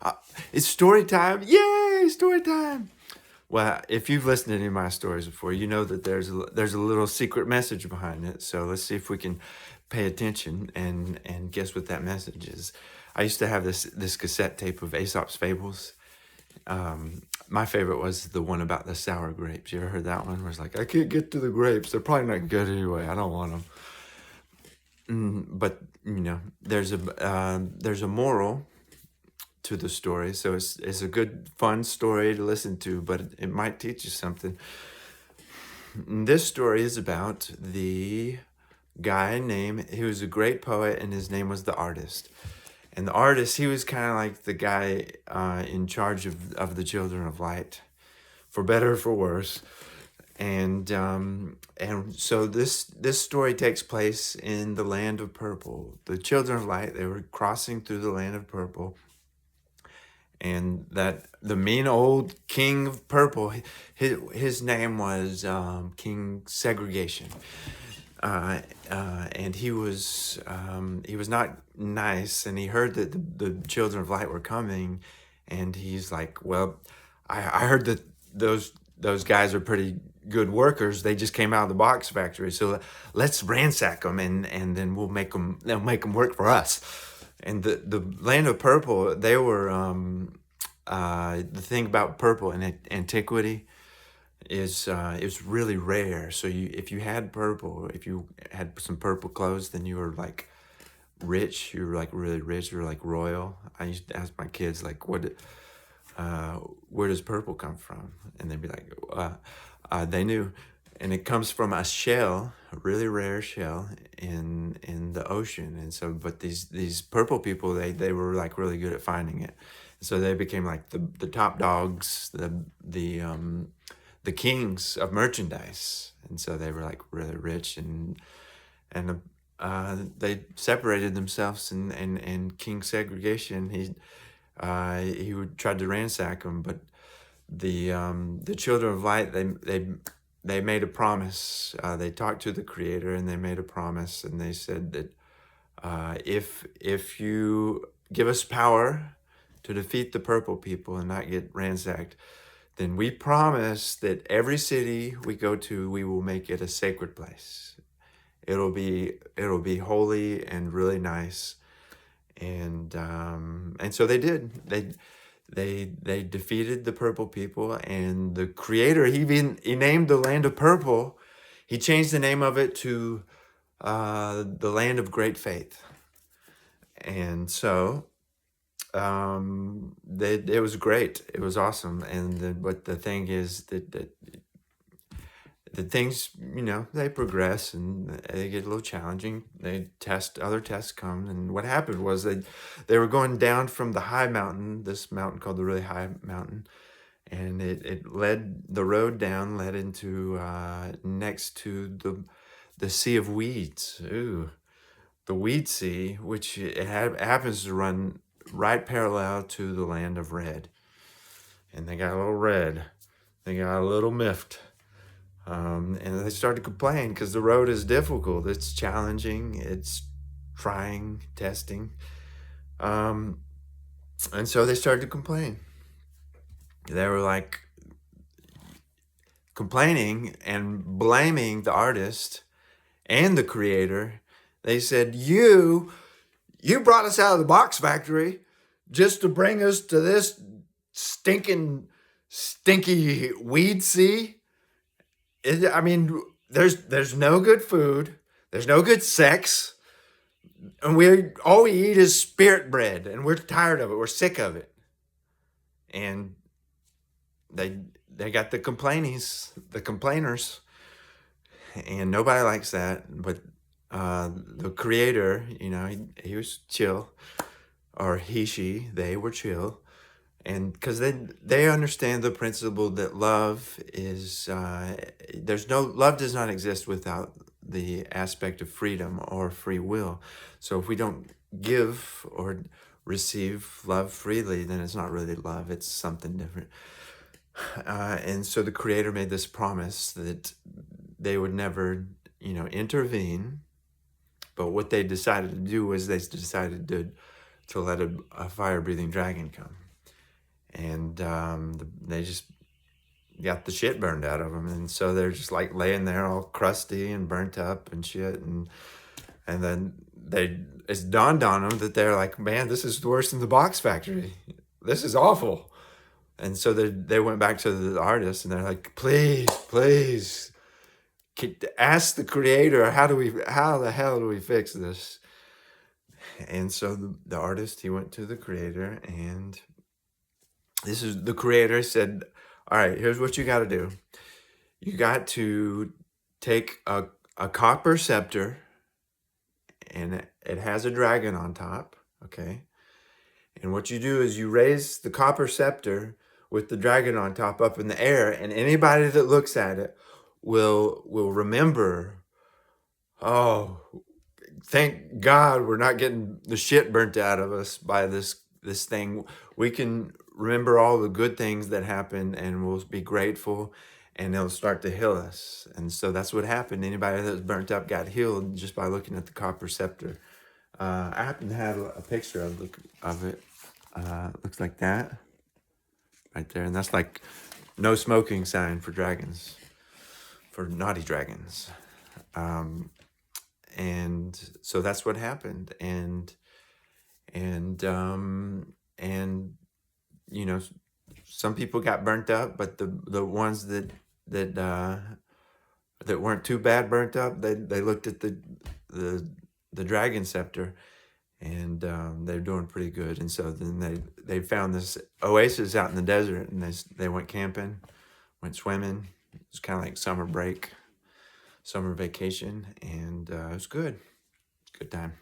Uh, it's story time. Yay, story time. Well, if you've listened to any of my stories before, you know that there's a little secret message behind it. So let's see if we can pay attention and guess what that message is. I used to have this cassette tape of Aesop's Fables. My favorite was the one about the sour grapes. You ever heard that one? Where it's like, I can't get to the grapes. They're probably not good anyway. I don't want them. But there's a moral to the story, so it's a good fun story to listen to, but it might teach you something. This story is about the guy named, he was a great poet, and his name was the Artist. And the Artist, he was kind of like the guy in charge of the children of light, for better or for worse. And so this story takes place in the land of purple. The children of light, they were crossing through the land of purple, and that the mean old king of purple, his name was King Segregation, and he was not nice, and he heard that the children of light were coming, and he's like, well, I heard that those guys are pretty good workers. They just came out of the box factory, so let's ransack them, and then they'll make them work for us. And the land of purple, they were the thing about purple in antiquity is it's really rare. So if you had purple, if you had some purple clothes, then you were like rich. You were like really rich. You were like royal. I used to ask my kids like, where does purple come from? And they'd be like, they knew. And it comes from a shell, a really rare shell in the ocean. And so, but these purple people, they were like really good at finding it. So they became like the top dogs, the kings of merchandise. And so they were like really rich, and they separated themselves. And King Segregation, he would try to ransack them, but the children of light, they made a promise. They talked to the Creator, and they made a promise, and they said that if you give us power to defeat the purple people and not get ransacked, then we promise that every city we go to, we will make it a sacred place. It'll be holy and really nice. And so they did. They defeated the purple people, and the Creator, he named the land of purple. He changed the name of it to the land of great faith. And so it was great. It was awesome. But the thing is that the things, they progress and they get a little challenging. Other tests come. And what happened was they were going down from the high mountain, this mountain called the really high mountain. And the road down led into, next to the Sea of Weeds. Ooh, the Weed Sea, which it happens to run right parallel to the land of red. And they got a little red. They got a little miffed. And they started to complain because the road is difficult. It's challenging. It's trying, testing. And so they started to complain. They were like complaining and blaming the Artist and the Creator. They said, you brought us out of the box factory just to bring us to this stinky weed sea. There's no good food. There's no good sex. And all we eat is spirit bread. And we're tired of it. We're sick of it. And they got the complainers. And nobody likes that. But the Creator, he was chill. Or they were chill. And because they understand the principle that love is, love does not exist without the aspect of freedom or free will. So if we don't give or receive love freely, then it's not really love, it's something different. And so the Creator made this promise that they would never, intervene. But what they decided to do was they decided to let a fire-breathing dragon come. and they just got the shit burned out of them, and so they're just like laying there all crusty and burnt up and shit, and then it's dawned on them that they're like, man, this is worse than the box factory. This is awful. And so they went back to the artist and they're like, please, ask the creator, how the hell do we fix this? And so the artist, he went to the creator, and the creator said, all right, here's what you got to do. You got to take a copper scepter, and it has a dragon on top, okay? And what you do is you raise the copper scepter with the dragon on top up in the air, and anybody that looks at it will remember, oh, thank God we're not getting the shit burnt out of us by this thing. We can remember all the good things that happened, and we'll be grateful, and it'll start to heal us. And so that's what happened. Anybody that was burnt up got healed just by looking at the copper scepter. I happen to have a picture of it. Looks like that right there, and that's like no smoking sign for dragons, for naughty dragons. And so that's what happened, and you know, some people got burnt up, but the ones that weren't too bad burnt up, they looked at the dragon scepter, and they're doing pretty good. And so then they found this oasis out in the desert, and they went camping, went swimming. It was kind of like summer break, summer vacation, and it was good. Good time.